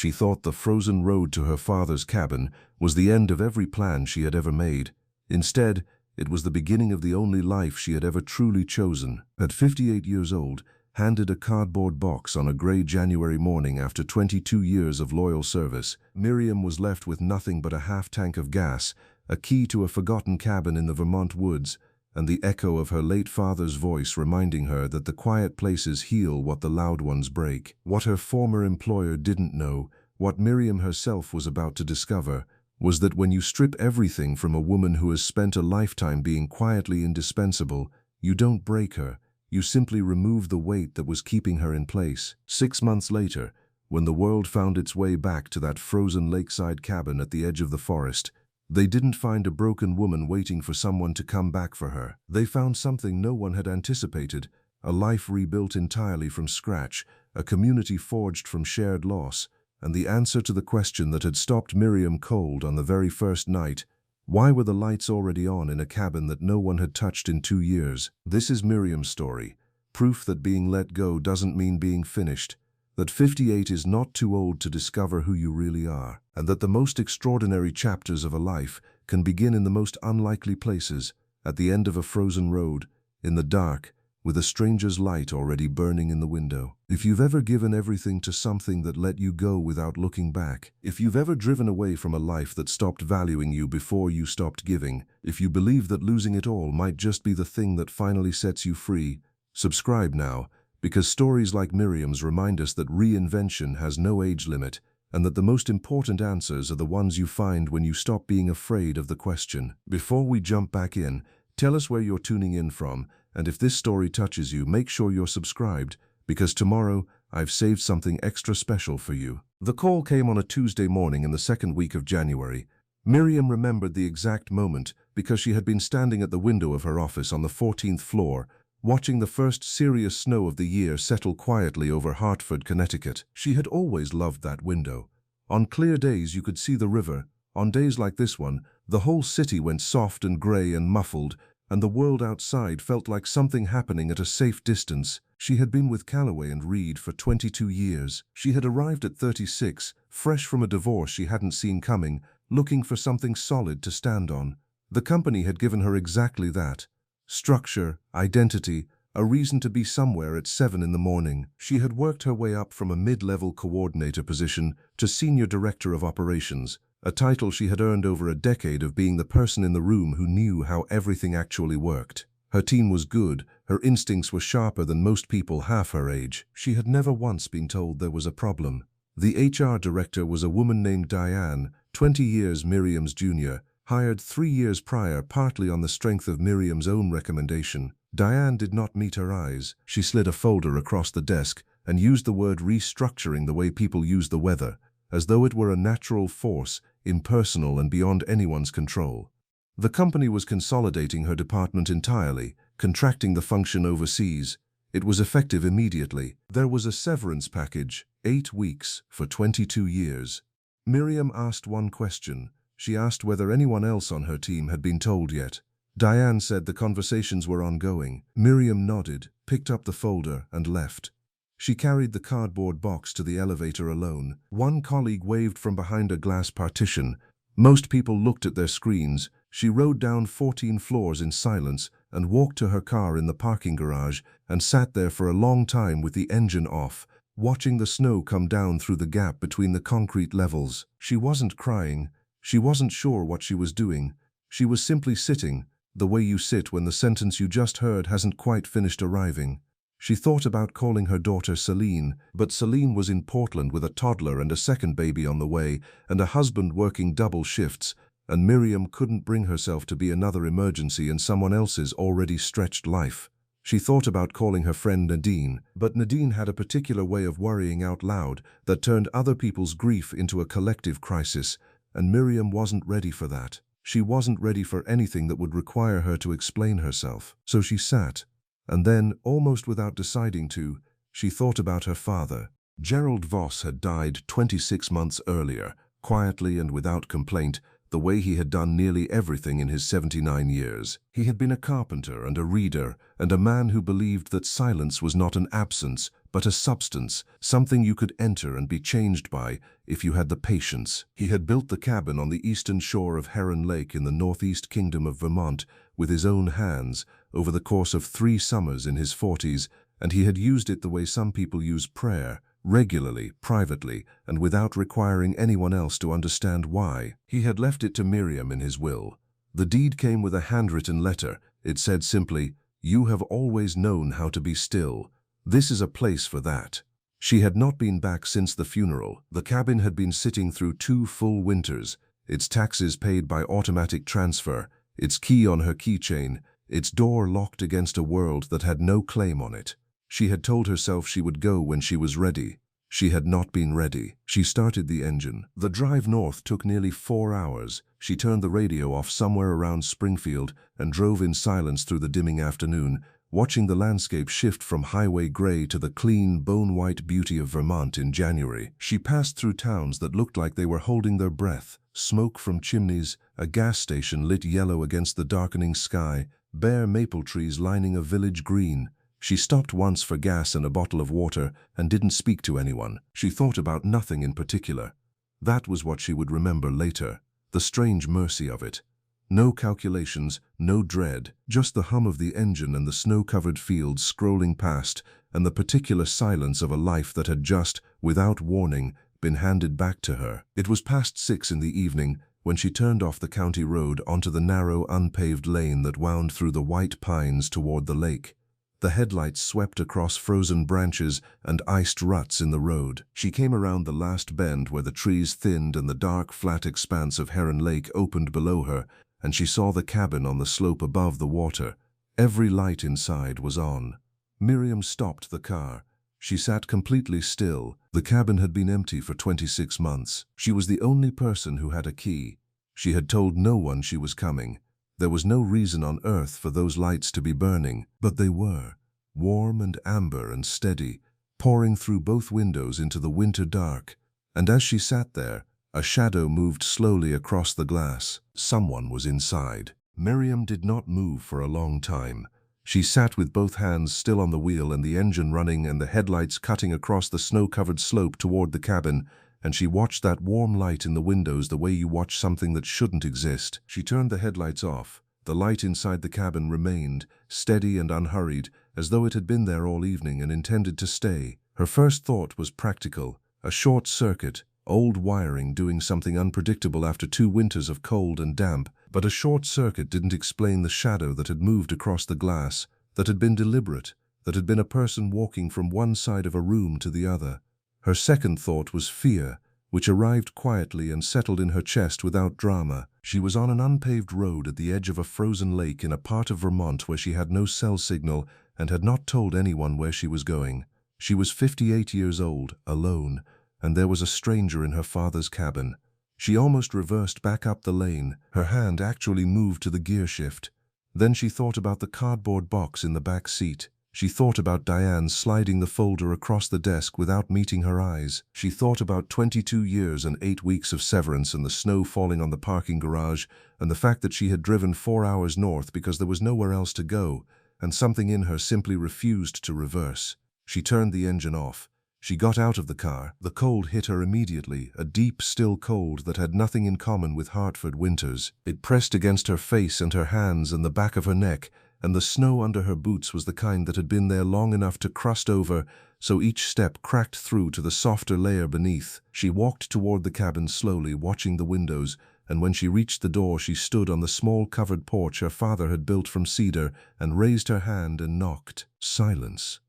She thought the frozen road to her father's cabin was the end of every plan she had ever made. Instead, it was the beginning of the only life she had ever truly chosen. At 58 years old, handed a cardboard box on a gray January morning after 22 years of loyal service, Miriam was left with nothing but a half-tank of gas, a key to a forgotten cabin in the Vermont woods, and the echo of her late father's voice reminding her that the quiet places heal what the loud ones break. What her former employer didn't know, what Miriam herself was about to discover, was that when you strip everything from a woman who has spent a lifetime being quietly indispensable, you don't break her, you simply remove the weight that was keeping her in place. 6 months later, when the world found its way back to that frozen lakeside cabin at the edge of the forest, they didn't find a broken woman waiting for someone to come back for her. They found something no one had anticipated, a life rebuilt entirely from scratch, a community forged from shared loss, and the answer to the question that had stopped Miriam cold on the very first night: why were the lights already on in a cabin that no one had touched in 2 years? This is Miriam's story, proof that being let go doesn't mean being finished, that 58 is not too old to discover who you really are, and that the most extraordinary chapters of a life can begin in the most unlikely places, at the end of a frozen road, in the dark, with a stranger's light already burning in the window. If you've ever given everything to something that let you go without looking back, if you've ever driven away from a life that stopped valuing you before you stopped giving, if you believe that losing it all might just be the thing that finally sets you free, subscribe now, because stories like Miriam's remind us that reinvention has no age limit, and that the most important answers are the ones you find when you stop being afraid of the question. Before we jump back in, tell us where you're tuning in from, and if this story touches you, make sure you're subscribed, because tomorrow I've saved something extra special for you. The call came on a Tuesday morning in the second week of January. Miriam remembered the exact moment because she had been standing at the window of her office on the 14th floor, watching the first serious snow of the year settle quietly over Hartford, Connecticut. She had always loved that window. On clear days you could see the river. On days like this one, the whole city went soft and gray and muffled, and the world outside felt like something happening at a safe distance. She had been with Calloway and Reed for 22 years. She had arrived at 36, fresh from a divorce she hadn't seen coming, looking for something solid to stand on. The company had given her exactly that. Structure, identity, a reason to be somewhere at 7 in the morning. She had worked her way up from a mid-level coordinator position to senior director of operations, a title she had earned over a decade of being the person in the room who knew how everything actually worked. Her team was good, her instincts were sharper than most people half her age. She had never once been told there was a problem. The HR director was a woman named Diane, 20 years Miriam's junior, hired 3 years prior partly on the strength of Miriam's own recommendation. Diane did not meet her eyes. She slid a folder across the desk and used the word restructuring the way people use the weather, as though it were a natural force, impersonal and beyond anyone's control. The company was consolidating her department entirely, contracting the function overseas. It was effective immediately. There was a severance package, 8 weeks for 22 years. Miriam asked one question. She asked whether anyone else on her team had been told yet. Diane said the conversations were ongoing. Miriam nodded, picked up the folder, and left. She carried the cardboard box to the elevator alone. One colleague waved from behind a glass partition. Most people looked at their screens. She rode down 14 floors in silence and walked to her car in the parking garage and sat there for a long time with the engine off, watching the snow come down through the gap between the concrete levels. She wasn't crying. She wasn't sure what she was doing. She was simply sitting, the way you sit when the sentence you just heard hasn't quite finished arriving. She thought about calling her daughter Celine, but Celine was in Portland with a toddler and a second baby on the way, and a husband working double shifts, and Miriam couldn't bring herself to be another emergency in someone else's already stretched life. She thought about calling her friend Nadine, but Nadine had a particular way of worrying out loud that turned other people's grief into a collective crisis, and Miriam wasn't ready for that. She wasn't ready for anything that would require her to explain herself. So she sat, and then, almost without deciding to, she thought about her father. Gerald Voss had died 26 months earlier, quietly and without complaint, the way he had done nearly everything in his 79 years. He had been a carpenter and a reader, and a man who believed that silence was not an absence, but a substance, something you could enter and be changed by if you had the patience. He had built the cabin on the eastern shore of Heron Lake in the northeast kingdom of Vermont with his own hands over the course of 3 summers in his 40s, and he had used it the way some people use prayer, regularly, privately, and without requiring anyone else to understand why. He had left it to Miriam in his will. The deed came with a handwritten letter. It said simply, "You have always known how to be still. This is a place for that." She had not been back since the funeral. The cabin had been sitting through 2 full winters, its taxes paid by automatic transfer, its key on her keychain, its door locked against a world that had no claim on it. She had told herself she would go when she was ready. She had not been ready. She started the engine. The drive north took nearly 4 hours. She turned the radio off somewhere around Springfield and drove in silence through the dimming afternoon, watching the landscape shift from highway gray to the clean, bone-white beauty of Vermont in January. She passed through towns that looked like they were holding their breath, smoke from chimneys, a gas station lit yellow against the darkening sky, bare maple trees lining a village green. She stopped once for gas and a bottle of water and didn't speak to anyone. She thought about nothing in particular. That was what she would remember later, the strange mercy of it. No calculations, no dread, just the hum of the engine and the snow-covered fields scrolling past, and the particular silence of a life that had just, without warning, been handed back to her. It was past 6 in the evening when she turned off the county road onto the narrow, unpaved lane that wound through the white pines toward the lake. The headlights swept across frozen branches and iced ruts in the road. She came around the last bend where the trees thinned and the dark, flat expanse of Heron Lake opened below her, and she saw the cabin on the slope above the water. Every light inside was on. Miriam stopped the car. She sat completely still. The cabin had been empty for 26 months. She was the only person who had a key. She had told no one she was coming. There was no reason on earth for those lights to be burning, but they were, warm and amber and steady, pouring through both windows into the winter dark. And as she sat there, a shadow moved slowly across the glass. Someone was inside. Miriam did not move for a long time. She sat with both hands still on the wheel and the engine running and the headlights cutting across the snow-covered slope toward the cabin, and she watched that warm light in the windows the way you watch something that shouldn't exist. She turned the headlights off. The light inside the cabin remained, steady and unhurried, as though it had been there all evening and intended to stay. Her first thought was practical. A short circuit, old wiring doing something unpredictable after 2 winters of cold and damp, but a short circuit didn't explain the shadow that had moved across the glass, that had been deliberate, that had been a person walking from one side of a room to the other. Her second thought was fear, which arrived quietly and settled in her chest without drama. She was on an unpaved road at the edge of a frozen lake in a part of Vermont where she had no cell signal and had not told anyone where she was going. She was 58 years old, alone, and there was a stranger in her father's cabin. She almost reversed back up the lane. Her hand actually moved to the gear shift. Then she thought about the cardboard box in the back seat. She thought about Diane sliding the folder across the desk without meeting her eyes. She thought about 22 years and 8 weeks of severance and the snow falling on the parking garage and the fact that she had driven 4 hours north because there was nowhere else to go, and something in her simply refused to reverse. She turned the engine off. She got out of the car. The cold hit her immediately, a deep, still cold that had nothing in common with Hartford winters. It pressed against her face and her hands and the back of her neck, and the snow under her boots was the kind that had been there long enough to crust over, so each step cracked through to the softer layer beneath. She walked toward the cabin slowly, watching the windows, and when she reached the door she stood on the small covered porch her father had built from cedar and raised her hand and knocked. Silence.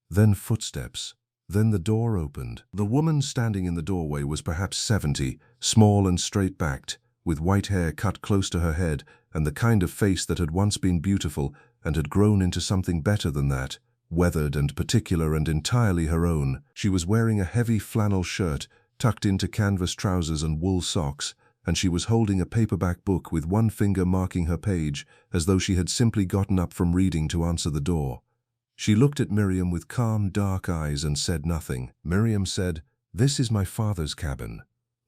Then footsteps. Then the door opened. The woman standing in the doorway was perhaps 70, small and straight-backed, with white hair cut close to her head and the kind of face that had once been beautiful and had grown into something better than that, weathered and particular and entirely her own. She was wearing a heavy flannel shirt tucked into canvas trousers and wool socks, and she was holding a paperback book with one finger marking her page, as though she had simply gotten up from reading to answer the door. She looked at Miriam with calm, dark eyes and said nothing. Miriam said, "This is my father's cabin."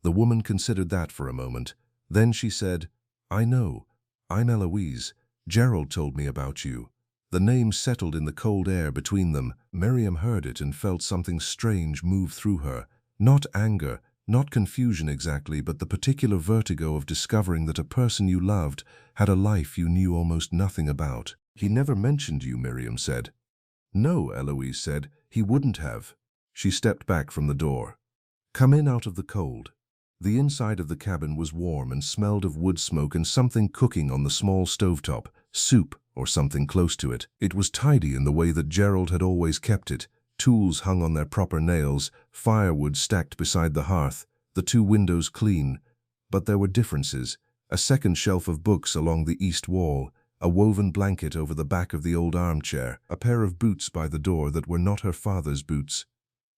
The woman considered that for a moment. Then she said, "I know. I'm Eloise. Gerald told me about you." The name settled in the cold air between them. Miriam heard it and felt something strange move through her. Not anger, not confusion exactly, but the particular vertigo of discovering that a person you loved had a life you knew almost nothing about. "He never mentioned you," Miriam said. "No," Eloise said, "he wouldn't have." She stepped back from the door. "Come in out of the cold." The inside of the cabin was warm and smelled of wood smoke and something cooking on the small stovetop, soup or something close to it. It was tidy in the way that Gerald had always kept it. Tools hung on their proper nails, firewood stacked beside the hearth, the two windows clean. But there were differences. A second shelf of books along the east wall, a woven blanket over the back of the old armchair, a pair of boots by the door that were not her father's boots.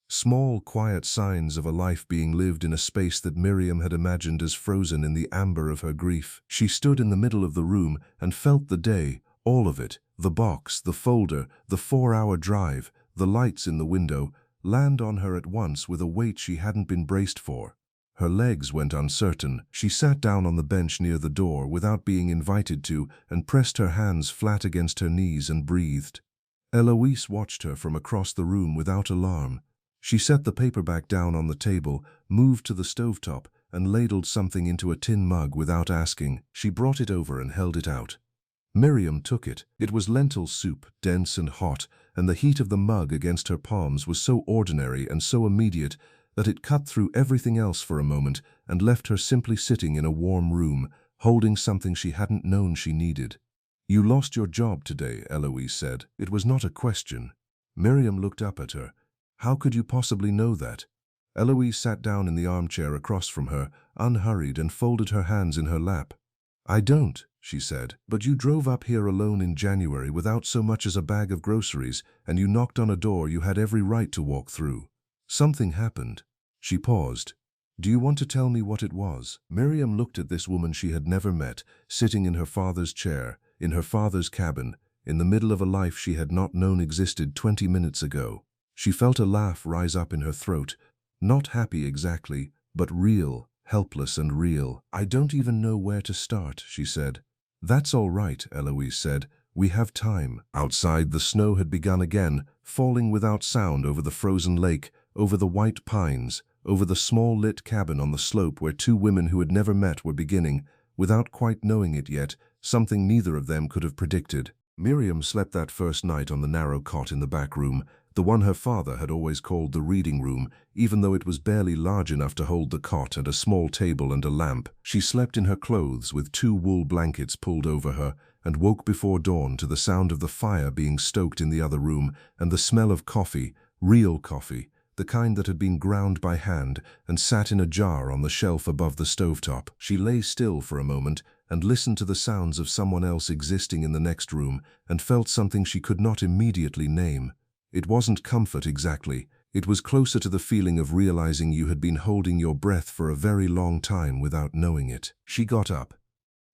Small, quiet signs of a life being lived in a space that Miriam had imagined as frozen in the amber of her grief. She stood in the middle of the room and felt the day, all of it, the box, the folder, the 4-hour drive, the lights in the window, land on her at once with a weight she hadn't been braced for. Her legs went uncertain. She sat down on the bench near the door without being invited to and pressed her hands flat against her knees and breathed. Eloise watched her from across the room without alarm. She set the paperback down on the table, moved to the stovetop, and ladled something into a tin mug without asking. She brought it over and held it out. Miriam took it. It was lentil soup, dense and hot, and the heat of the mug against her palms was so ordinary and so immediate that it cut through everything else for a moment and left her simply sitting in a warm room, holding something she hadn't known she needed. "You lost your job today," Eloise said. It was not a question. Miriam looked up at her. "How could you possibly know that?" Eloise sat down in the armchair across from her, unhurried, and folded her hands in her lap. "I don't," she said. "But you drove up here alone in January without so much as a bag of groceries, and you knocked on a door you had every right to walk through. Something happened." She paused. "Do you want to tell me what it was?" Miriam looked at this woman she had never met, sitting in her father's chair, in her father's cabin, in the middle of a life she had not known existed 20 minutes ago. She felt a laugh rise up in her throat, not happy exactly, but real, helpless and real. "I don't even know where to start," she said. "That's all right," Eloise said. "We have time." Outside, the snow had begun again, falling without sound over the frozen lake, over the white pines, over the small lit cabin on the slope where two women who had never met were beginning, without quite knowing it yet, something neither of them could have predicted. Miriam slept that first night on the narrow cot in the back room, the one her father had always called the reading room, even though it was barely large enough to hold the cot and a small table and a lamp. She slept in her clothes with 2 wool blankets pulled over her, and woke before dawn to the sound of the fire being stoked in the other room and the smell of coffee, real coffee, the kind that had been ground by hand and sat in a jar on the shelf above the stovetop. She lay still for a moment and listened to the sounds of someone else existing in the next room and felt something she could not immediately name. It wasn't comfort exactly. It was closer to the feeling of realizing you had been holding your breath for a very long time without knowing it. She got up.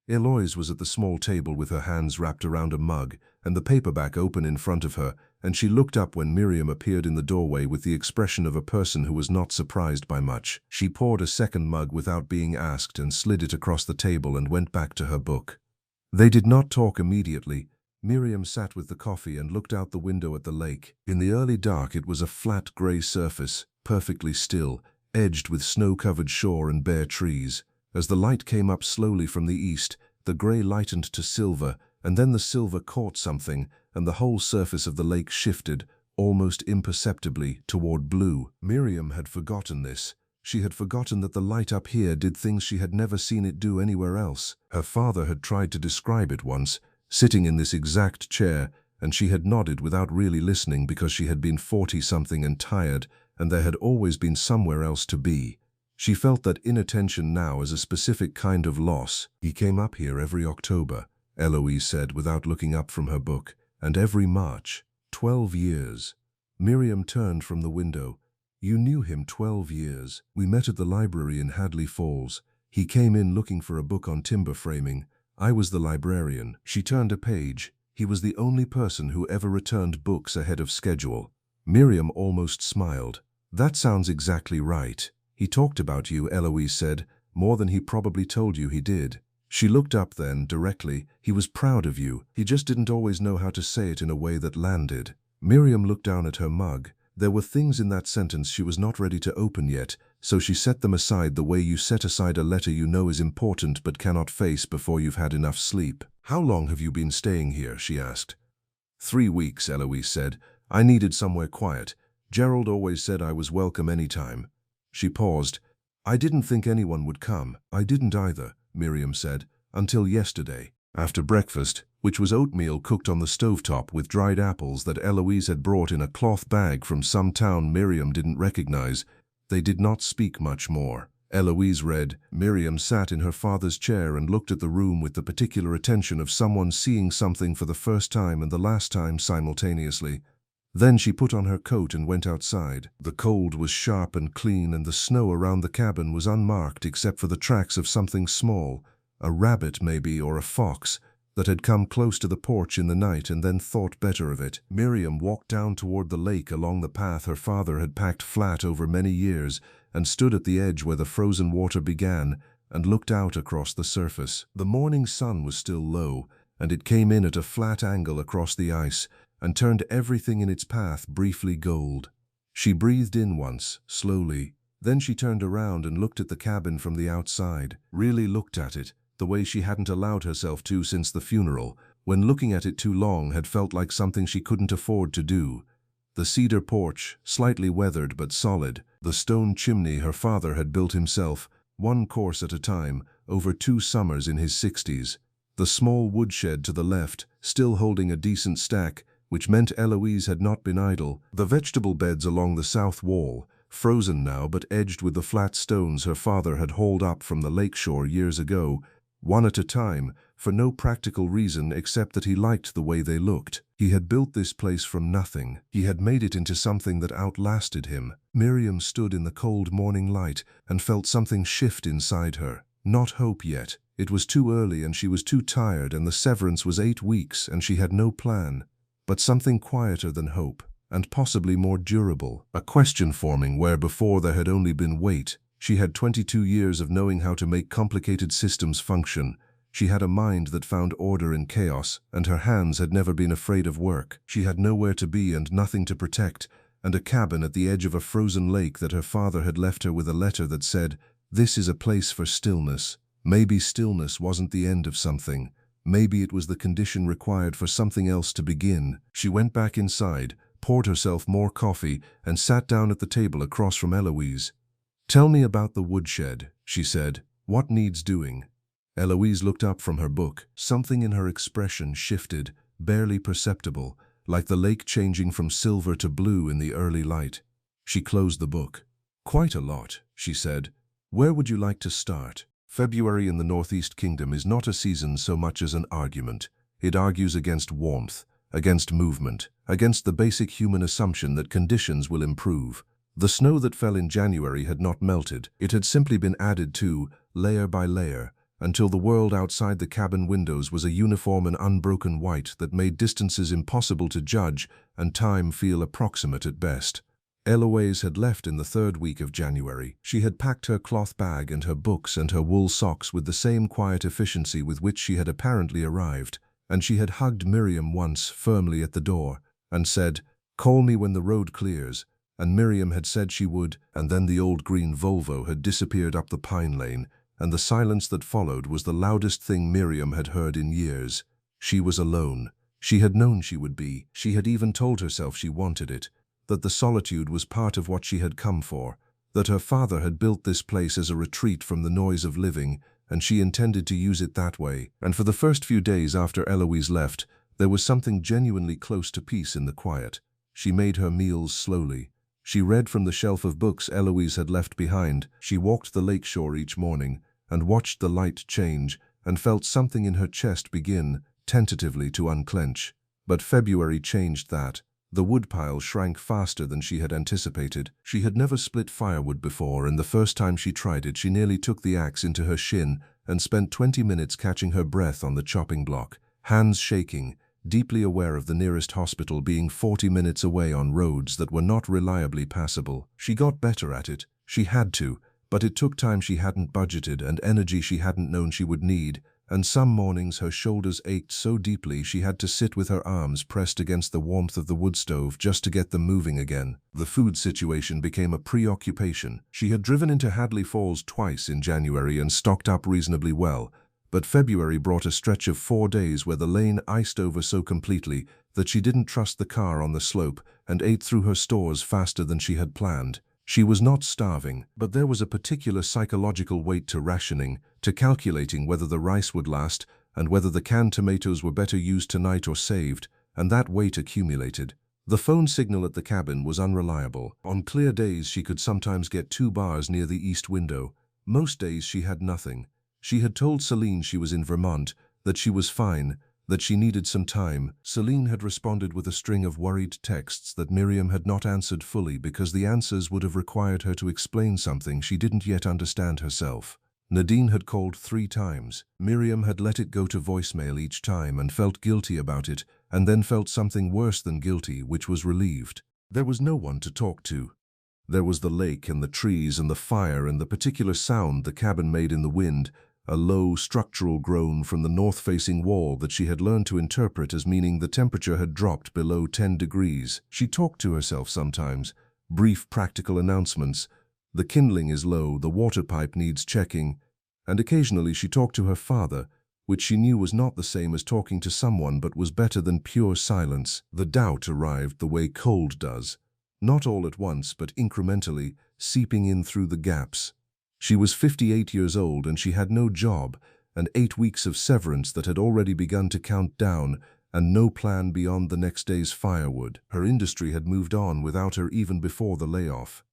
Eloise was at the small table with her hands wrapped around a mug and the paperback open in front of her, and she looked up when Miriam appeared in the doorway with the expression of a person who was not surprised by much. She poured a second mug without being asked and slid it across the table and went back to her book. They did not talk immediately. Miriam sat with the coffee and looked out the window at the lake. In the early dark it was a flat grey surface, perfectly still, edged with snow-covered shore and bare trees. As the light came up slowly from the east, the grey lightened to silver, and then the silver caught something, and the whole surface of the lake shifted, almost imperceptibly, toward blue. Miriam had forgotten this. She had forgotten that the light up here did things she had never seen it do anywhere else. Her father had tried to describe it once, sitting in this exact chair, and she had nodded without really listening because she had been 40-something and tired, and there had always been somewhere else to be. She felt that inattention now as a specific kind of loss. "He came up here every October," Eloise said without looking up from her book, "and every March. 12 years. Miriam turned from the window. "You knew him 12 years. We met at the library in Hadley Falls. He came in looking for a book on timber framing. I was the librarian." She turned a page. "He was the only person who ever returned books ahead of schedule." Miriam almost smiled. "That sounds exactly right. He talked about you," Eloise said, "more than he probably told you he did." She looked up then, directly. He was proud of you. He just didn't always know how to say it in a way that landed. Miriam looked down at her mug. There were things in that sentence she was not ready to open yet, so she set them aside the way you set aside a letter you know is important but cannot face before you've had enough sleep. "How long have you been staying here?" she asked. 3 weeks, Eloise said. "I needed somewhere quiet. Gerald always said I was welcome any time." She paused. "I didn't think anyone would come." "I didn't either," Miriam said, "until yesterday. After breakfast, which was oatmeal cooked on the stovetop with dried apples that Eloise had brought in a cloth bag from some town Miriam didn't recognize, they did not speak much more. Eloise read. Miriam sat in her father's chair and looked at the room with the particular attention of someone seeing something for the first time and the last time simultaneously. Then she put on her coat and went outside. The cold was sharp and clean, and the snow around the cabin was unmarked except for the tracks of something small, a rabbit maybe, or a fox, that had come close to the porch in the night and then thought better of it. Miriam walked down toward the lake along the path her father had packed flat over many years and stood at the edge where the frozen water began and looked out across the surface. The morning sun was still low, and it came in at a flat angle across the ice and turned everything in its path briefly gold. She breathed in once, slowly. Then she turned around and looked at the cabin from the outside. Really looked at it, the way she hadn't allowed herself to since the funeral, when looking at it too long had felt like something she couldn't afford to do. The cedar porch, slightly weathered but solid, the stone chimney her father had built himself, one course at a time, over 2 summers in his 60s. The small woodshed to the left, still holding a decent stack, which meant Eloise had not been idle. The vegetable beds along the south wall, frozen now but edged with the flat stones her father had hauled up from the lakeshore years ago, one at a time, for no practical reason except that he liked the way they looked. He had built this place from nothing. He had made it into something that outlasted him. Miriam stood in the cold morning light and felt something shift inside her. Not hope yet. It was too early and she was too tired, and the severance was 8 weeks and she had no plan. But something quieter than hope, and possibly more durable. A question forming where before there had only been weight. She had 22 years of knowing how to make complicated systems function. She had a mind that found order in chaos, and her hands had never been afraid of work. She had nowhere to be and nothing to protect, and a cabin at the edge of a frozen lake that her father had left her with a letter that said, "This is a place for stillness." Maybe stillness wasn't the end of something. Maybe it was the condition required for something else to begin. She went back inside, poured herself more coffee, and sat down at the table across from Eloise. "Tell me about the woodshed," she said. "What needs doing?" Eloise looked up from her book. Something in her expression shifted, barely perceptible, like the lake changing from silver to blue in the early light. She closed the book. "Quite a lot," she said. "Where would you like to start?" February in the Northeast Kingdom is not a season so much as an argument. It argues against warmth, against movement, against the basic human assumption that conditions will improve. The snow that fell in January had not melted. It had simply been added to, layer by layer, until the world outside the cabin windows was a uniform and unbroken white that made distances impossible to judge and time feel approximate at best. Eloise had left in the 3rd week of January. She had packed her cloth bag and her books and her wool socks with the same quiet efficiency with which she had apparently arrived, and she had hugged Miriam once firmly at the door and said, "Call me when the road clears," and Miriam had said she would, and then the old green Volvo had disappeared up the pine lane, and the silence that followed was the loudest thing Miriam had heard in years. She was alone. She had known she would be. She had even told herself she wanted it, that the solitude was part of what she had come for, that her father had built this place as a retreat from the noise of living, and she intended to use it that way. And for the first few days after Eloise left, there was something genuinely close to peace in the quiet. She made her meals slowly. She read from the shelf of books Eloise had left behind. She walked the lakeshore each morning and watched the light change and felt something in her chest begin, tentatively, to unclench. But February changed that. The woodpile shrank faster than she had anticipated. She had never split firewood before, and the first time she tried it, she nearly took the axe into her shin and spent 20 minutes catching her breath on the chopping block, hands shaking, deeply aware of the nearest hospital being 40 minutes away on roads that were not reliably passable. She got better at it. She had to, but it took time she hadn't budgeted and energy she hadn't known she would need, and some mornings her shoulders ached so deeply she had to sit with her arms pressed against the warmth of the wood stove just to get them moving again. The food situation became a preoccupation. She had driven into Hadley Falls twice in January and stocked up reasonably well, but February brought a stretch of 4 days where the lane iced over so completely that she didn't trust the car on the slope and ate through her stores faster than she had planned. She was not starving, but there was a particular psychological weight to rationing, to calculating whether the rice would last and whether the canned tomatoes were better used tonight or saved, and that weight accumulated. The phone signal at the cabin was unreliable. On clear days she could sometimes get 2 bars near the east window. Most days she had nothing. She had told Celine she was in Vermont, that she was fine, that she needed some time. Celine had responded with a string of worried texts that Miriam had not answered fully because the answers would have required her to explain something she didn't yet understand herself. Nadine had called 3 times. Miriam had let it go to voicemail each time and felt guilty about it, and then felt something worse than guilty, which was relieved. There was no one to talk to. There was the lake and the trees and the fire and the particular sound the cabin made in the wind, a low structural groan from the north-facing wall that she had learned to interpret as meaning the temperature had dropped below 10 degrees. She talked to herself sometimes, brief practical announcements. The kindling is low, the water pipe needs checking, and occasionally she talked to her father, which she knew was not the same as talking to someone but was better than pure silence. The doubt arrived the way cold does, not all at once but incrementally, seeping in through the gaps. She was 58 years old and she had no job, and 8 weeks of severance that had already begun to count down, and no plan beyond the next day's firewood. Her industry had moved on without her even before the layoff.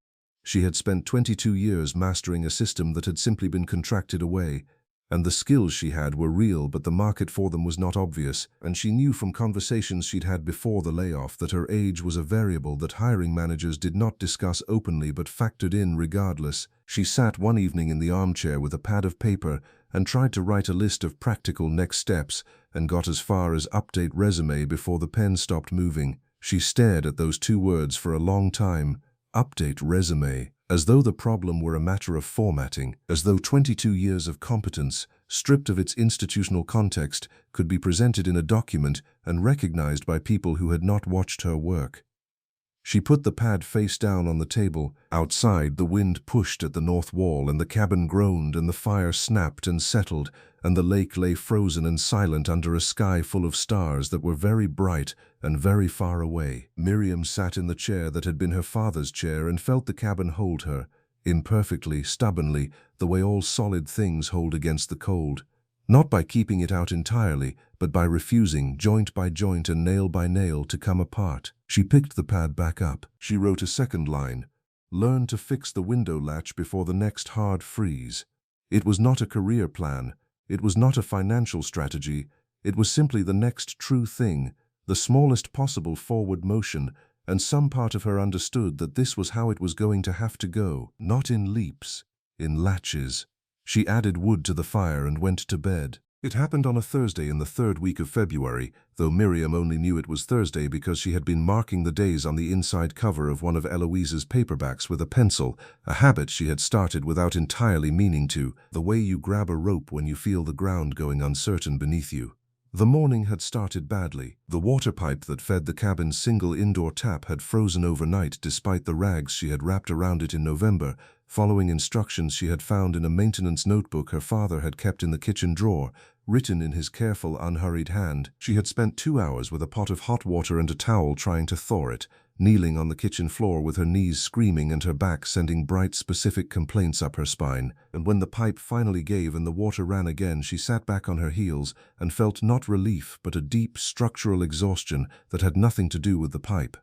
She had spent 22 years mastering a system that had simply been contracted away, and the skills she had were real but the market for them was not obvious, and she knew from conversations she'd had before the layoff that her age was a variable that hiring managers did not discuss openly but factored in regardless. She sat one evening in the armchair with a pad of paper and tried to write a list of practical next steps and got as far as update resume before the pen stopped moving. She stared at those 2 words for a long time, update resume, as though the problem were a matter of formatting, as though 22 years of competence, stripped of its institutional context, could be presented in a document and recognized by people who had not watched her work. She put the pad face down on the table. Outside, the wind pushed at the north wall and the cabin groaned and the fire snapped and settled and the lake lay frozen and silent under a sky full of stars that were very bright and very far away. Miriam sat in the chair that had been her father's chair and felt the cabin hold her, imperfectly, stubbornly, the way all solid things hold against the cold. Not by keeping it out entirely, but by refusing, joint by joint and nail by nail, to come apart. She picked the pad back up. She wrote a second line. Learn to fix the window latch before the next hard freeze. It was not a career plan. It was not a financial strategy. It was simply the next true thing, the smallest possible forward motion, and some part of her understood that this was how it was going to have to go, not in leaps, in latches. She added wood to the fire and went to bed. It happened on a Thursday in the 3rd week of February, though Miriam only knew it was Thursday because she had been marking the days on the inside cover of one of Eloise's paperbacks with a pencil, a habit she had started without entirely meaning to, the way you grab a rope when you feel the ground going uncertain beneath you. The morning had started badly. The water pipe that fed the cabin's single indoor tap had frozen overnight despite the rags she had wrapped around it in November, following instructions she had found in a maintenance notebook her father had kept in the kitchen drawer, written in his careful, unhurried hand. She had spent 2 hours with a pot of hot water and a towel trying to thaw it, kneeling on the kitchen floor with her knees screaming and her back sending bright, specific complaints up her spine. And when the pipe finally gave and the water ran again, she sat back on her heels and felt not relief but a deep, structural exhaustion that had nothing to do with the pipe.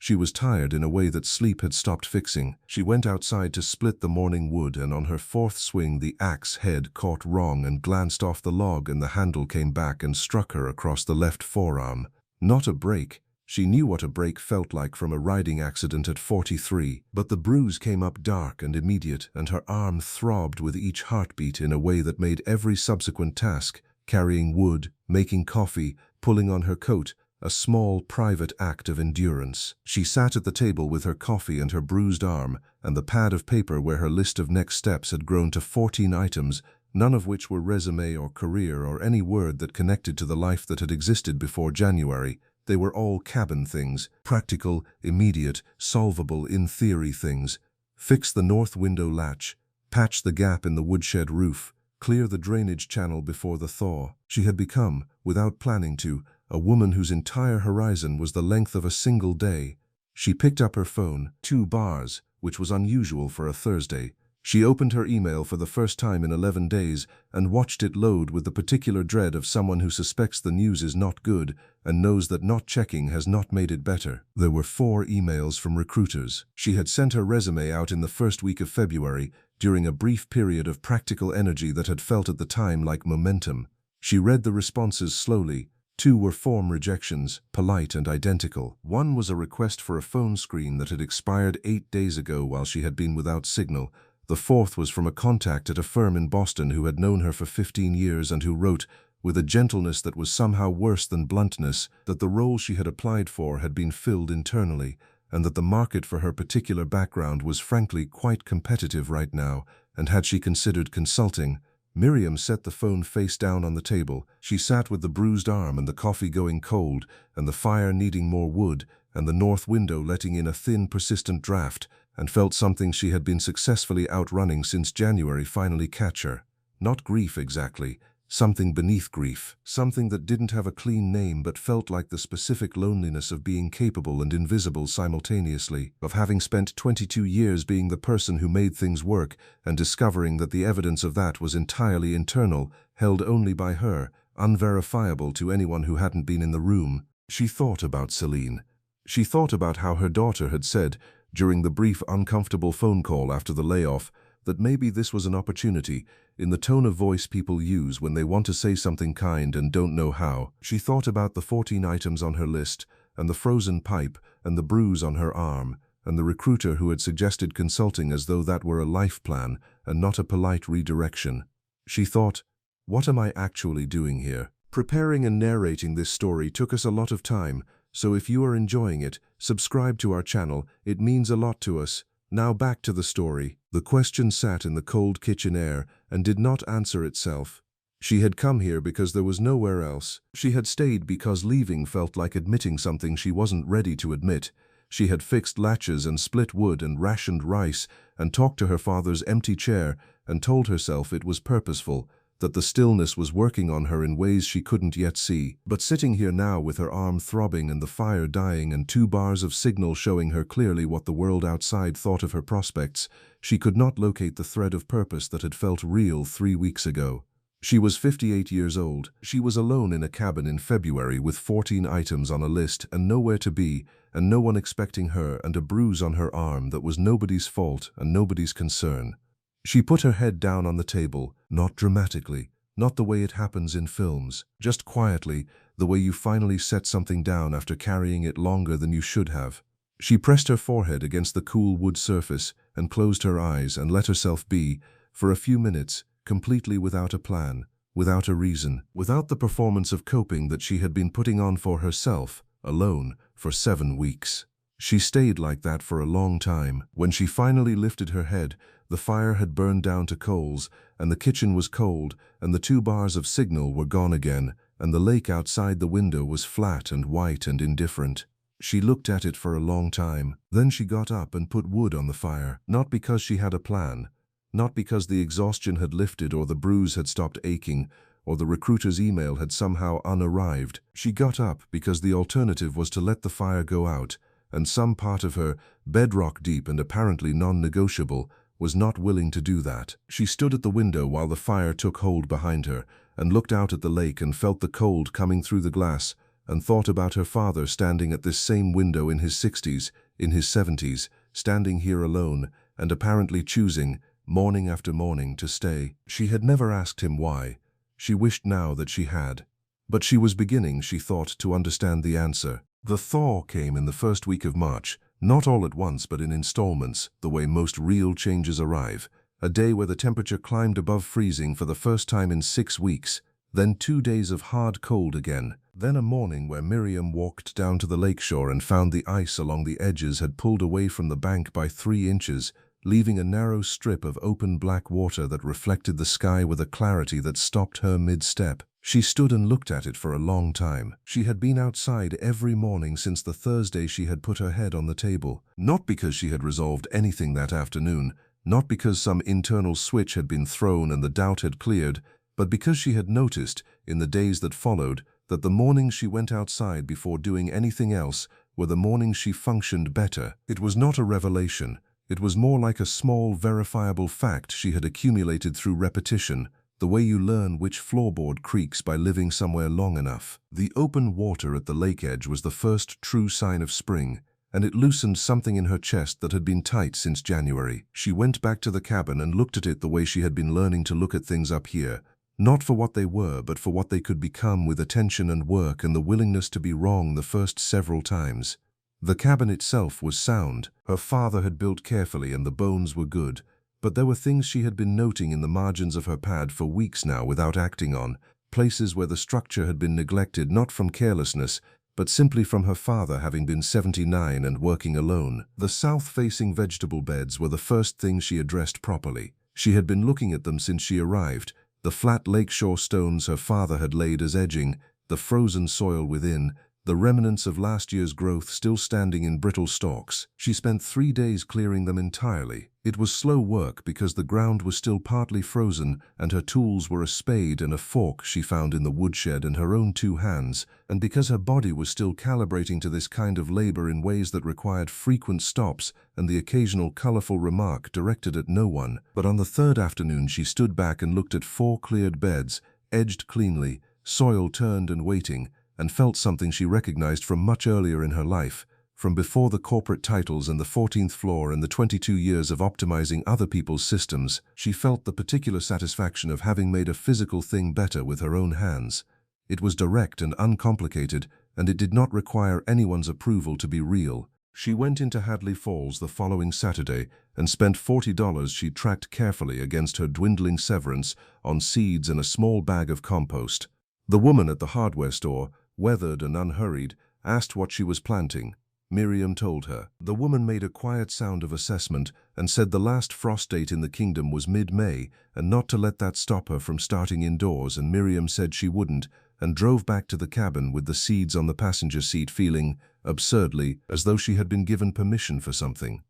She was tired in a way that sleep had stopped fixing. She went outside to split the morning wood, and on her 4th swing the axe head caught wrong and glanced off the log, and the handle came back and struck her across the left forearm. Not a break. She knew what a break felt like from a riding accident at 43, but the bruise came up dark and immediate, and her arm throbbed with each heartbeat in a way that made every subsequent task, carrying wood, making coffee, pulling on her coat, a small, private act of endurance. She sat at the table with her coffee and her bruised arm, and the pad of paper where her list of next steps had grown to 14 items, none of which were resume or career or any word that connected to the life that had existed before January. They were all cabin things, practical, immediate, solvable in theory things. Fix the north window latch, patch the gap in the woodshed roof, clear the drainage channel before the thaw. She had become, without planning to, a woman whose entire horizon was the length of a single day. She picked up her phone, 2 bars, which was unusual for a Thursday. She opened her email for the first time in 11 days and watched it load with the particular dread of someone who suspects the news is not good and knows that not checking has not made it better. There were 4 emails from recruiters. She had sent her resume out in the first week of February, during a brief period of practical energy that had felt at the time like momentum. She read the responses slowly. 2 were form rejections, polite and identical. 1 was a request for a phone screen that had expired 8 days ago while she had been without signal. The 4th was from a contact at a firm in Boston who had known her for 15 years and who wrote, with a gentleness that was somehow worse than bluntness, that the role she had applied for had been filled internally, and that the market for her particular background was frankly quite competitive right now, and had she considered consulting. Miriam set the phone face down on the table. She sat with the bruised arm and the coffee going cold, and the fire needing more wood, and the north window letting in a thin, persistent draft, and felt something she had been successfully outrunning since January finally catch her. Not grief exactly, something beneath grief, something that didn't have a clean name but felt like the specific loneliness of being capable and invisible simultaneously, of having spent 22 years being the person who made things work and discovering that the evidence of that was entirely internal, held only by her, unverifiable to anyone who hadn't been in the room. She thought about Celine. She thought about how her daughter had said, during the brief uncomfortable phone call after the layoff, that maybe this was an opportunity, in the tone of voice people use when they want to say something kind and don't know how. She thought about the 14 items on her list, and the frozen pipe, and the bruise on her arm, and the recruiter who had suggested consulting as though that were a life plan and not a polite redirection. She thought, what am I actually doing here? Preparing and narrating this story took us a lot of time, so if you are enjoying it, subscribe to our channel, it means a lot to us. Now back to the story. The question sat in the cold kitchen air and did not answer itself. She had come here because there was nowhere else. She had stayed because leaving felt like admitting something she wasn't ready to admit. She had fixed latches and split wood and rationed rice and talked to her father's empty chair and told herself it was purposeful, that the stillness was working on her in ways she couldn't yet see. But sitting here now with her arm throbbing and the fire dying and 2 bars of signal showing her clearly what the world outside thought of her prospects, she could not locate the thread of purpose that had felt real 3 weeks ago. She was 58 years old. She was alone in a cabin in February with 14 items on a list and nowhere to be, and no one expecting her, and a bruise on her arm that was nobody's fault and nobody's concern. She put her head down on the table, not dramatically, not the way it happens in films, just quietly, the way you finally set something down after carrying it longer than you should have. She pressed her forehead against the cool wood surface and closed her eyes and let herself be, for a few minutes, completely without a plan, without a reason, without the performance of coping that she had been putting on for herself, alone, for 7 weeks. She stayed like that for a long time. When she finally lifted her head, the fire had burned down to coals, and the kitchen was cold, and the 2 bars of signal were gone again, and the lake outside the window was flat and white and indifferent. She looked at it for a long time. Then she got up and put wood on the fire, not because she had a plan, not because the exhaustion had lifted or the bruise had stopped aching, or the recruiter's email had somehow unarrived. She got up because the alternative was to let the fire go out, and some part of her, bedrock deep and apparently non-negotiable, was not willing to do that. She stood at the window while the fire took hold behind her, and looked out at the lake and felt the cold coming through the glass, and thought about her father standing at this same window in his 60s, in his 70s, standing here alone, and apparently choosing, morning after morning, to stay. She had never asked him why. She wished now that she had. But she was beginning, she thought, to understand the answer. The thaw came in the first week of March, not all at once but in installments, the way most real changes arrive. A day where the temperature climbed above freezing for the first time in 6 weeks, then 2 days of hard cold again, then a morning where Miriam walked down to the lakeshore and found the ice along the edges had pulled away from the bank by 3 inches, leaving a narrow strip of open black water that reflected the sky with a clarity that stopped her mid-step. She stood and looked at it for a long time. She had been outside every morning since the Thursday she had put her head on the table, not because she had resolved anything that afternoon, not because some internal switch had been thrown and the doubt had cleared, but because she had noticed, in the days that followed, that the mornings she went outside before doing anything else were the mornings she functioned better. It was not a revelation. It was more like a small, verifiable fact she had accumulated through repetition, the way you learn which floorboard creaks by living somewhere long enough. The open water at the lake edge was the first true sign of spring, and it loosened something in her chest that had been tight since January. She went back to the cabin and looked at it the way she had been learning to look at things up here, not for what they were, but for what they could become with attention and work and the willingness to be wrong the first several times. The cabin itself was sound. Her father had built carefully and the bones were good, but there were things she had been noting in the margins of her pad for weeks now without acting on, places where the structure had been neglected not from carelessness, but simply from her father having been 79 and working alone. The south-facing vegetable beds were the first thing she addressed properly. She had been looking at them since she arrived, the flat lakeshore stones her father had laid as edging, the frozen soil within, the remnants of last year's growth still standing in brittle stalks. She spent 3 days clearing them entirely. It was slow work because the ground was still partly frozen and her tools were a spade and a fork she found in the woodshed and her own 2 hands, and because her body was still calibrating to this kind of labor in ways that required frequent stops and the occasional colorful remark directed at no one. But on the 3rd afternoon she stood back and looked at 4 cleared beds, edged cleanly, soil turned and waiting, and felt something she recognized from much earlier in her life, from before the corporate titles and the 14th floor and the 22 years of optimizing other people's systems. She felt the particular satisfaction of having made a physical thing better with her own hands. It was direct and uncomplicated, and it did not require anyone's approval to be real. She went into Hadley Falls the following Saturday and spent $40 she tracked carefully against her dwindling severance on seeds and a small bag of compost. The woman at the hardware store, weathered and unhurried, asked what she was planting. Miriam told her. The woman made a quiet sound of assessment and said the last frost date in the kingdom was mid-May and not to let that stop her from starting indoors, and Miriam said she wouldn't and drove back to the cabin with the seeds on the passenger seat feeling, absurdly, as though she had been given permission for something.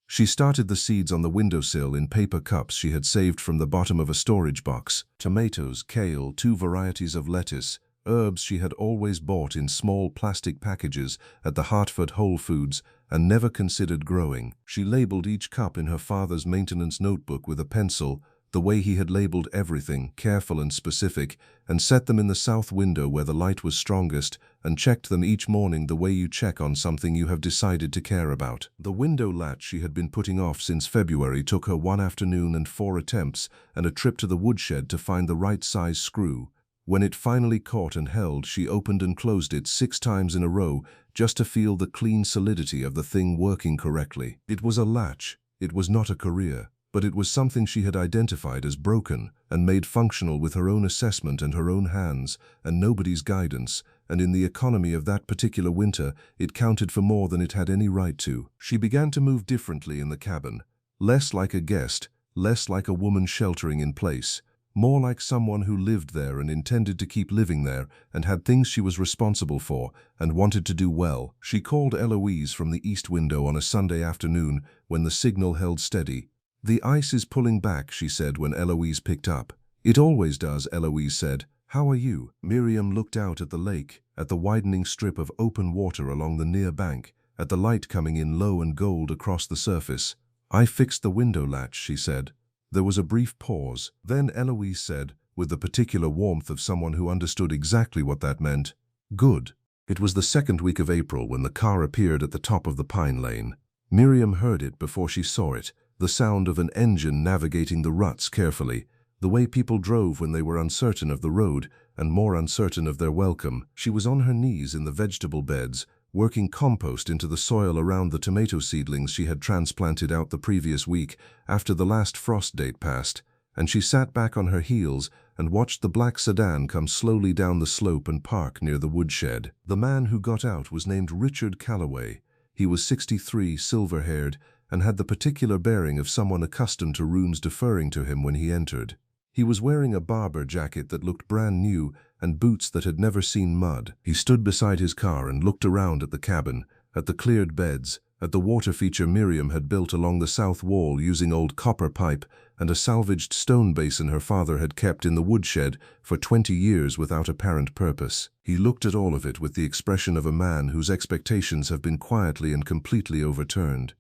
She started the seeds on the windowsill in paper cups she had saved from the bottom of a storage box. Tomatoes, kale, 2 varieties of lettuce, herbs she had always bought in small plastic packages at the Hartford Whole Foods and never considered growing. She labeled each cup in her father's maintenance notebook with a pencil, the way he had labeled everything, careful and specific, and set them in the south window where the light was strongest, and checked them each morning the way you check on something you have decided to care about. The window latch she had been putting off since February took her 1 afternoon and 4 attempts and a trip to the woodshed to find the right size screw. When it finally caught and held, she opened and closed it 6 times in a row just to feel the clean solidity of the thing working correctly. It was a latch. It was not a career, but it was something she had identified as broken and made functional with her own assessment and her own hands and nobody's guidance, and in the economy of that particular winter, it counted for more than it had any right to. She began to move differently in the cabin, less like a guest, less like a woman sheltering in place, more like someone who lived there and intended to keep living there and had things she was responsible for and wanted to do well. She called Eloise from the east window on a Sunday afternoon when the signal held steady. "The ice is pulling back," she said when Eloise picked up. "It always does," Eloise said. "How are you?" Miriam looked out at the lake, at the widening strip of open water along the near bank, at the light coming in low and gold across the surface. "I fixed the window latch," she said. There was a brief pause. Then Eloise said, with the particular warmth of someone who understood exactly what that meant, "Good." It was the 2nd week of April when the car appeared at the top of the pine lane. Miriam heard it before she saw it, the sound of an engine navigating the ruts carefully, the way people drove when they were uncertain of the road and more uncertain of their welcome. She was on her knees in the vegetable beds, working compost into the soil around the tomato seedlings she had transplanted out the previous week after the last frost date passed, and she sat back on her heels and watched the black sedan come slowly down the slope and park near the woodshed. The man who got out was named Richard Calloway. He was 63, silver-haired, and had the particular bearing of someone accustomed to rooms deferring to him when he entered. He was wearing a Barber jacket that looked brand new and boots that had never seen mud. He stood beside his car and looked around at the cabin, at the cleared beds, at the water feature Miriam had built along the south wall using old copper pipe and a salvaged stone basin her father had kept in the woodshed for 20 years without apparent purpose. He looked at all of it with the expression of a man whose expectations have been quietly and completely overturned.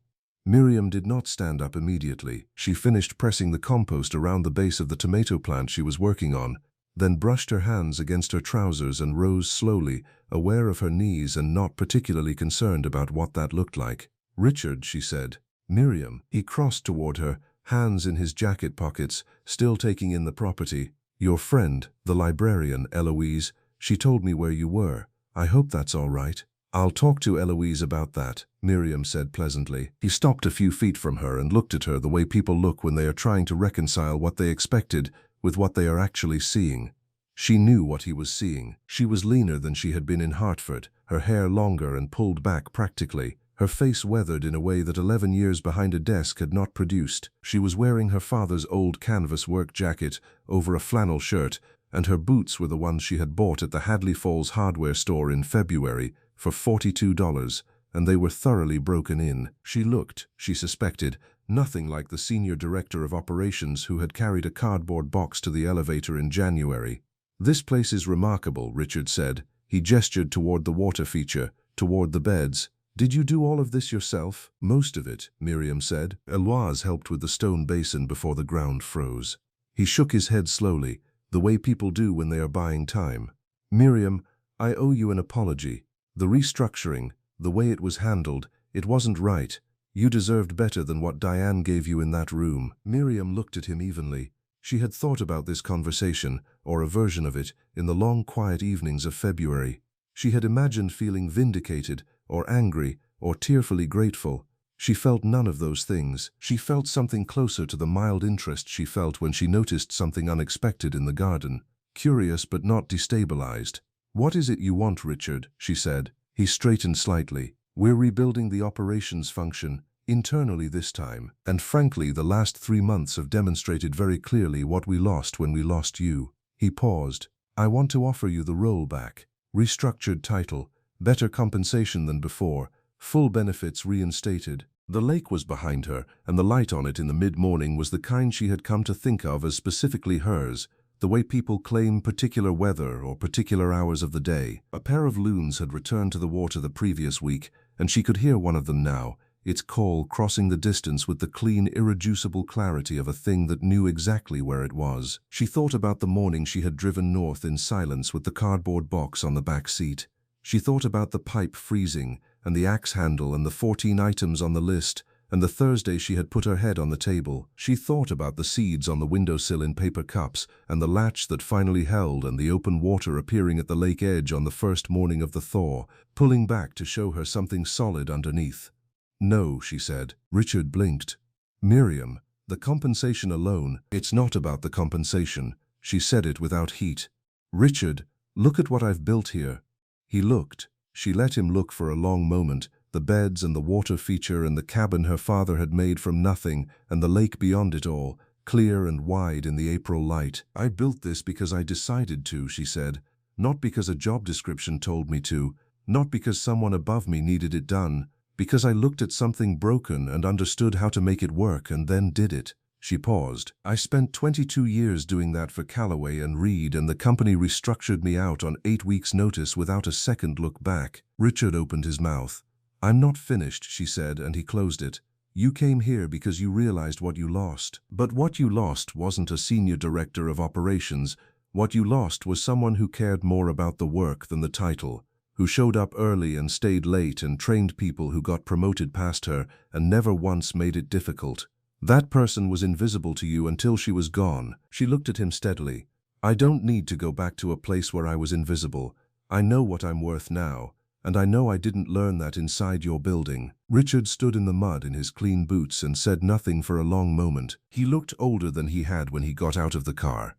Miriam did not stand up immediately. She finished pressing the compost around the base of the tomato plant she was working on, then brushed her hands against her trousers and rose slowly, aware of her knees and not particularly concerned about what that looked like. "Richard," she said. "Miriam." He crossed toward her, hands in his jacket pockets, still taking in the property. "Your friend, the librarian, Eloise, she told me where you were. I hope that's all right." "I'll talk to Eloise about that," Miriam said pleasantly. He stopped a few feet from her and looked at her the way people look when they are trying to reconcile what they expected with what they are actually seeing. She knew what he was seeing. She was leaner than she had been in Hartford, her hair longer and pulled back practically, her face weathered in a way that 11 years behind a desk had not produced. She was wearing her father's old canvas work jacket over a flannel shirt, and her boots were the ones she had bought at the Hadley Falls hardware store in February for $42, and they were thoroughly broken in. She looked, she suspected, nothing like the senior director of operations who had carried a cardboard box to the elevator in January. "This place is remarkable," Richard said. He gestured toward the water feature, toward the beds. "Did you do all of this yourself?" "Most of it," Miriam said. "Eloise helped with the stone basin before the ground froze." He shook his head slowly, the way people do when they are buying time. "Miriam, I owe you an apology. The restructuring, the way it was handled, it wasn't right. You deserved better than what Diane gave you in that room." Miriam looked at him evenly. She had thought about this conversation, or a version of it, in the long quiet evenings of February. She had imagined feeling vindicated, or angry, or tearfully grateful. She felt none of those things. She felt something closer to the mild interest she felt when she noticed something unexpected in the garden. Curious but not destabilized. "What is it you want, Richard?" she said. He straightened slightly. "We're rebuilding the operations function, internally this time, and frankly the last 3 months have demonstrated very clearly what we lost when we lost you." He paused. "I want to offer you the role back. Restructured title, better compensation than before, full benefits reinstated." The lake was behind her, and the light on it in the mid-morning was the kind she had come to think of as specifically hers, the way people claim particular weather or particular hours of the day. A pair of loons had returned to the water the previous week, and she could hear one of them now, its call crossing the distance with the clean, irreducible clarity of a thing that knew exactly where it was. She thought about the morning she had driven north in silence with the cardboard box on the back seat. She thought about the pipe freezing, and the axe handle and the 14 items on the list, and the Thursday she had put her head on the table. She thought about the seeds on the windowsill in paper cups, and the latch that finally held, and the open water appearing at the lake edge on the first morning of the thaw, pulling back to show her something solid underneath. "No," she said. Richard blinked. "Miriam, the compensation alone, it's not about the compensation." She said it without heat. "Richard, look at what I've built here." He looked. She let him look for a long moment, the beds and the water feature and the cabin her father had made from nothing and the lake beyond it all, clear and wide in the April light. "I built this because I decided to," she said. "Not because a job description told me to, not because someone above me needed it done, because I looked at something broken and understood how to make it work and then did it." She paused. "I spent 22 years doing that for Callaway and Reed, and the company restructured me out on 8 weeks' notice without a second look back." Richard opened his mouth. "I'm not finished," she said, and he closed it. "You came here because you realized what you lost. But what you lost wasn't a senior director of operations. What you lost was someone who cared more about the work than the title, who showed up early and stayed late and trained people who got promoted past her and never once made it difficult. That person was invisible to you until she was gone." She looked at him steadily. "I don't need to go back to a place where I was invisible. I know what I'm worth now, and I know I didn't learn that inside your building." Richard stood in the mud in his clean boots and said nothing for a long moment. He looked older than he had when he got out of the car.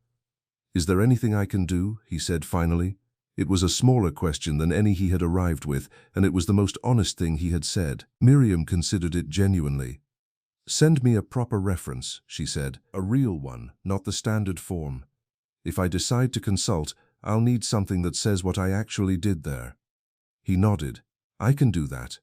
"Is there anything I can do?" he said finally. It was a smaller question than any he had arrived with, and it was the most honest thing he had said. Miriam considered it genuinely. "Send me a proper reference," she said. "A real one, not the standard form. If I decide to consult, I'll need something that says what I actually did there." He nodded. "I can do that."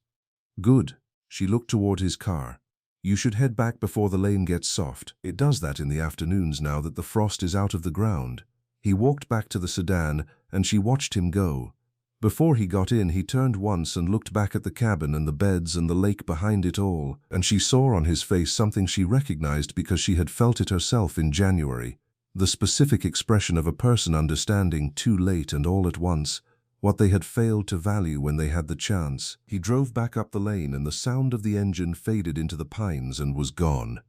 "Good." She looked toward his car. "You should head back before the lane gets soft. It does that in the afternoons now that the frost is out of the ground." He walked back to the sedan, and she watched him go. Before he got in, he turned once and looked back at the cabin and the beds and the lake behind it all, and she saw on his face something she recognized because she had felt it herself in January. The specific expression of a person understanding, too late and all at once, what they had failed to value when they had the chance. He drove back up the lane and the sound of the engine faded into the pines and was gone.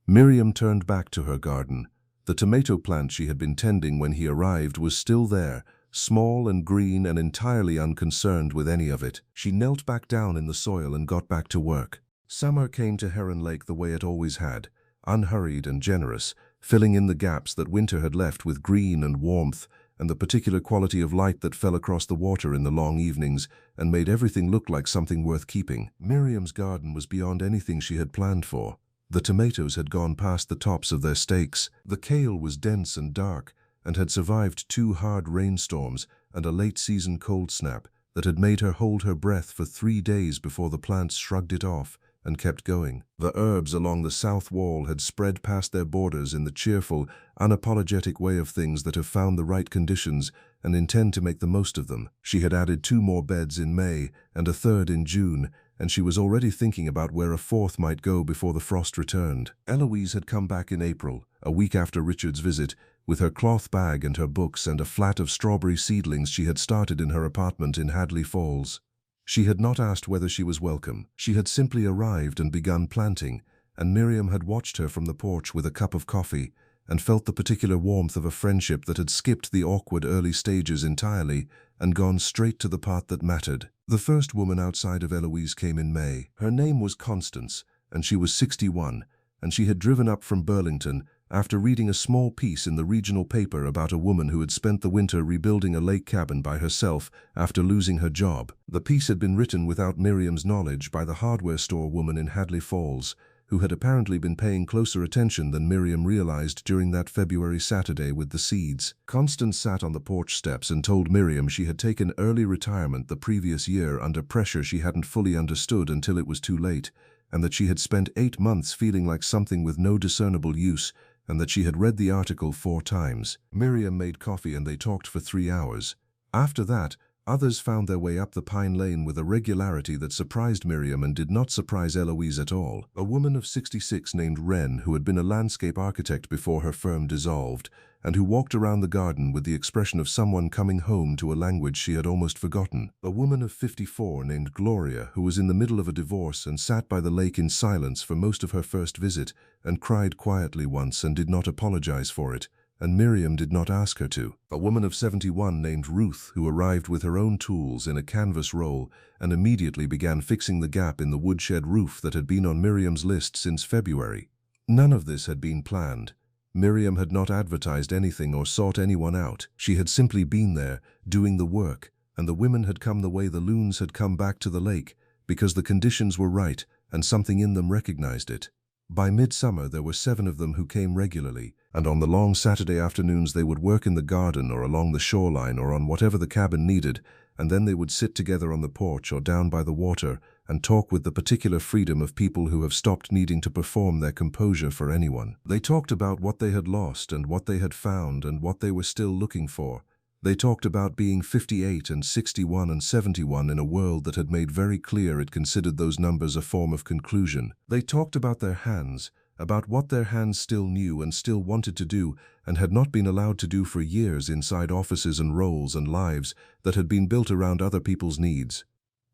Miriam turned back to her garden. The tomato plant she had been tending when he arrived was still there, small and green and entirely unconcerned with any of it. She knelt back down in the soil and got back to work. Summer came to Heron Lake the way it always had, unhurried and generous, filling in the gaps that winter had left with green and warmth, and the particular quality of light that fell across the water in the long evenings and made everything look like something worth keeping. Miriam's garden was beyond anything she had planned for. The tomatoes had gone past the tops of their stakes. The kale was dense and dark, and had survived 2 hard rainstorms and a late-season cold snap that had made her hold her breath for 3 days before the plants shrugged it off and kept going. The herbs along the south wall had spread past their borders in the cheerful, unapologetic way of things that have found the right conditions and intend to make the most of them. She had added 2 more beds in May and a 3rd in June, and she was already thinking about where a 4th might go before the frost returned. Eloise had come back in April, a week after Richard's visit, with her cloth bag and her books and a flat of strawberry seedlings she had started in her apartment in Hadley Falls. She had not asked whether she was welcome. She had simply arrived and begun planting, and Miriam had watched her from the porch with a cup of coffee and felt the particular warmth of a friendship that had skipped the awkward early stages entirely and gone straight to the part that mattered. The first woman outside of Eloise came in May. Her name was Constance, and she was 61, and she had driven up from Burlington after reading a small piece in the regional paper about a woman who had spent the winter rebuilding a lake cabin by herself after losing her job. The piece had been written without Miriam's knowledge by the hardware store woman in Hadley Falls, who had apparently been paying closer attention than Miriam realized during that February Saturday with the seeds. Constance sat on the porch steps and told Miriam she had taken early retirement the previous year under pressure she hadn't fully understood until it was too late, and that she had spent 8 months feeling like something with no discernible use, and that she had read the article 4 times. Miriam made coffee and they talked for 3 hours. After that, others found their way up the Pine Lane with a regularity that surprised Miriam and did not surprise Eloise at all. A woman of 66 named Wren, who had been a landscape architect before her firm dissolved, and who walked around the garden with the expression of someone coming home to a language she had almost forgotten. A woman of 54 named Gloria, who was in the middle of a divorce and sat by the lake in silence for most of her first visit and cried quietly once and did not apologize for it, and Miriam did not ask her to. A woman of 71 named Ruth, who arrived with her own tools in a canvas roll and immediately began fixing the gap in the woodshed roof that had been on Miriam's list since February. None of this had been planned. Miriam had not advertised anything or sought anyone out. She had simply been there, doing the work, and the women had come the way the loons had come back to the lake, because the conditions were right and something in them recognized it. By midsummer there were 7 of them who came regularly, and on the long Saturday afternoons they would work in the garden or along the shoreline or on whatever the cabin needed, and then they would sit together on the porch or down by the water and talk with the particular freedom of people who have stopped needing to perform their composure for anyone. They talked about what they had lost and what they had found and what they were still looking for. They talked about being 58 and 61 and 71 in a world that had made very clear it considered those numbers a form of conclusion. They talked about their hands, about what their hands still knew and still wanted to do and had not been allowed to do for years inside offices and roles and lives that had been built around other people's needs.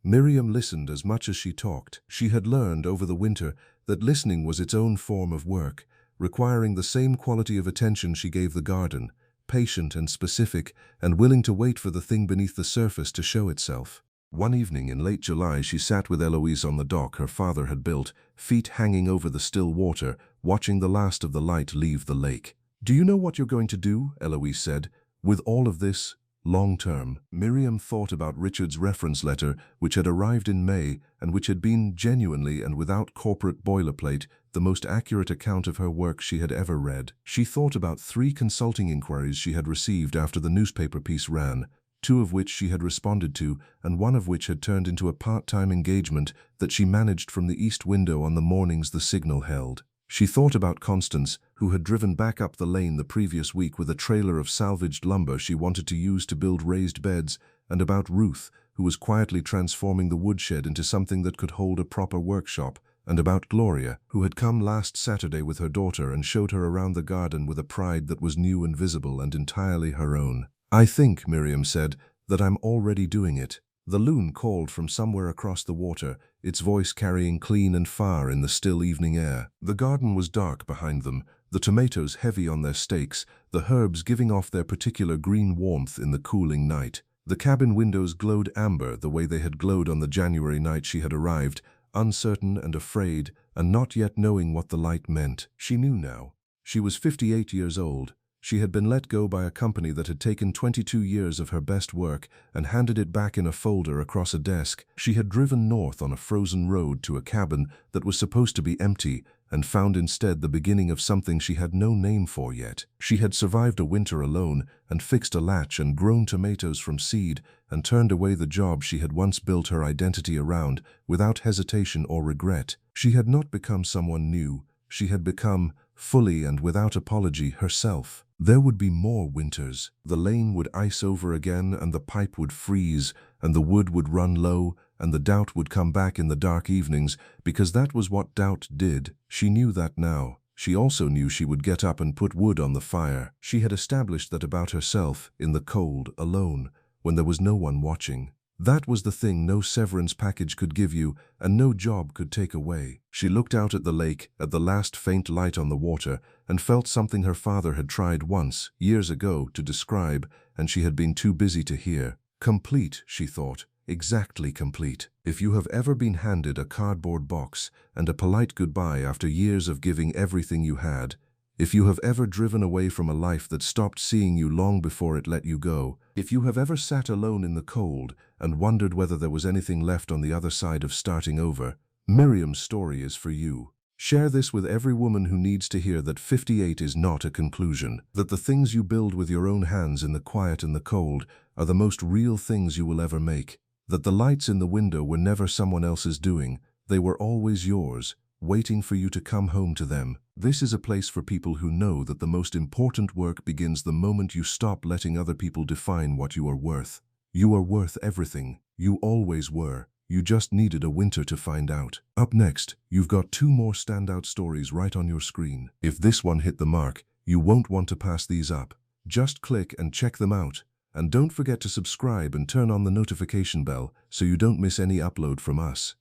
Miriam listened as much as she talked. She had learned over the winter that listening was its own form of work, requiring the same quality of attention she gave the garden, patient and specific, and willing to wait for the thing beneath the surface to show itself. One evening in late July she sat with Eloise on the dock her father had built, feet hanging over the still water, watching the last of the light leave the lake. "Do you know what you're going to do?" Eloise said. "With all of this, long-term. Miriam thought about Richard's reference letter, which had arrived in May and which had been genuinely and without corporate boilerplate the most accurate account of her work she had ever read. She thought about 3 consulting inquiries she had received after the newspaper piece ran, 2 of which she had responded to, and 1 of which had turned into a part-time engagement that she managed from the east window on the mornings the signal held. She thought about Constance, who had driven back up the lane the previous week with a trailer of salvaged lumber she wanted to use to build raised beds, and about Ruth, who was quietly transforming the woodshed into something that could hold a proper workshop, and about Gloria, who had come last Saturday with her daughter and showed her around the garden with a pride that was new and visible and entirely her own. "I think," Miriam said, "that I'm already doing it." The loon called from somewhere across the water, its voice carrying clean and far in the still evening air. The garden was dark behind them, the tomatoes heavy on their stakes, the herbs giving off their particular green warmth in the cooling night. The cabin windows glowed amber the way they had glowed on the January night she had arrived, uncertain and afraid, and not yet knowing what the light meant. She knew now. She was 58 years old. She had been let go by a company that had taken 22 years of her best work and handed it back in a folder across a desk. She had driven north on a frozen road to a cabin that was supposed to be empty and found instead the beginning of something she had no name for yet. She had survived a winter alone and fixed a latch and grown tomatoes from seed and turned away the job she had once built her identity around without hesitation or regret. She had not become someone new. She had become, fully and without apology, herself. There would be more winters. The lane would ice over again, and the pipe would freeze, and the wood would run low, and the doubt would come back in the dark evenings, because that was what doubt did. She knew that now. She also knew she would get up and put wood on the fire. She had established that about herself, in the cold, alone, when there was no one watching. That was the thing no severance package could give you, and no job could take away. She looked out at the lake, at the last faint light on the water, and felt something her father had tried once, years ago, to describe, and she had been too busy to hear. Complete, she thought. Exactly complete. If you have ever been handed a cardboard box and a polite goodbye after years of giving everything you had, if you have ever driven away from a life that stopped seeing you long before it let you go, if you have ever sat alone in the cold and wondered whether there was anything left on the other side of starting over, Miriam's story is for you. Share this with every woman who needs to hear that 58 is not a conclusion, that the things you build with your own hands in the quiet and the cold are the most real things you will ever make, that the lights in the window were never someone else's doing, they were always yours, waiting for you to come home to them. This is a place for people who know that the most important work begins the moment you stop letting other people define what you are worth. You are worth everything. You always were. You just needed a winter to find out. Up next, you've got 2 more standout stories right on your screen. If this one hit the mark, you won't want to pass these up. Just click and check them out. And don't forget to subscribe and turn on the notification bell so you don't miss any upload from us.